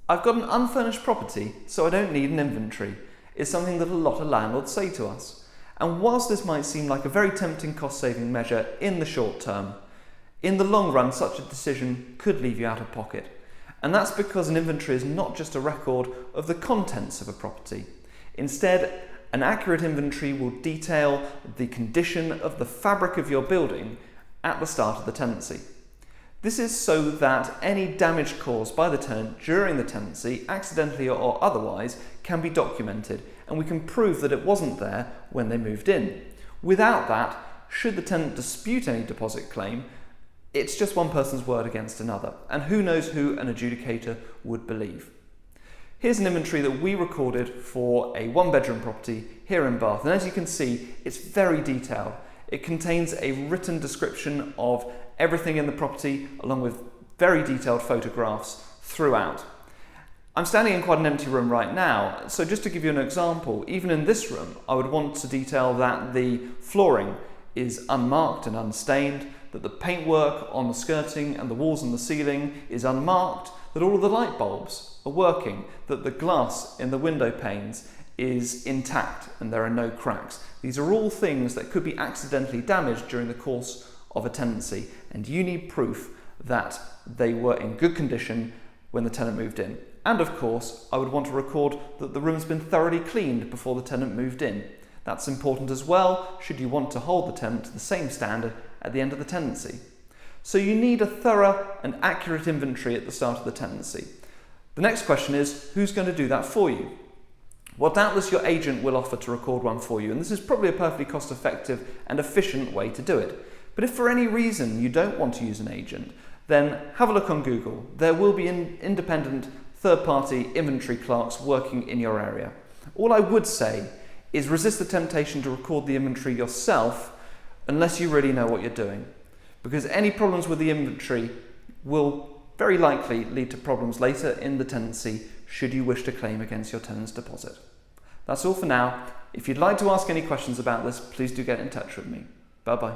I've got an unfurnished property, so I don't need an inventory, is something that a lot of landlords say to us. And whilst this might seem like a very tempting cost-saving measure in the short term, in the long run such a decision could leave you out of pocket. And that's because an inventory is not just a record of the contents of a property. Instead, an accurate inventory will detail the condition of the fabric of your building at the start of the tenancy. This is so that any damage caused by the tenant during the tenancy, accidentally or otherwise, can be documented, and we can prove that it wasn't there when they moved in. Without that, should the tenant dispute any deposit claim, it's just one person's word against another, and who knows who an adjudicator would believe. Here's an inventory that we recorded for a one-bedroom property here in Bath, and as you can see, it's very detailed. It contains a written description of everything in the property, along with very detailed photographs throughout. I'm standing in quite an empty room right now, so just to give you an example, even in this room, I would want to detail that the flooring is unmarked and unstained, that the paintwork on the skirting and the walls and the ceiling is unmarked, that all of the light bulbs are working, that the glass in the window panes is intact and there are no cracks. These are all things that could be accidentally damaged during the course of a tenancy, and you need proof that they were in good condition when the tenant moved in. And of course, I would want to record that the room's been thoroughly cleaned before the tenant moved in. That's important as well, should you want to hold the tenant to the same standard at the end of the tenancy. So you need a thorough and accurate inventory at the start of the tenancy. The next question is, who's going to do that for you? Well, doubtless your agent will offer to record one for you, and this is probably a perfectly cost-effective and efficient way to do it. But if for any reason you don't want to use an agent, then have a look on Google. There will be independent third-party inventory clerks working in your area. All I would say is resist the temptation to record the inventory yourself unless you really know what you're doing, because any problems with the inventory will very likely lead to problems later in the tenancy should you wish to claim against your tenant's deposit. That's all for now. If you'd like to ask any questions about this, please do get in touch with me. Bye-bye.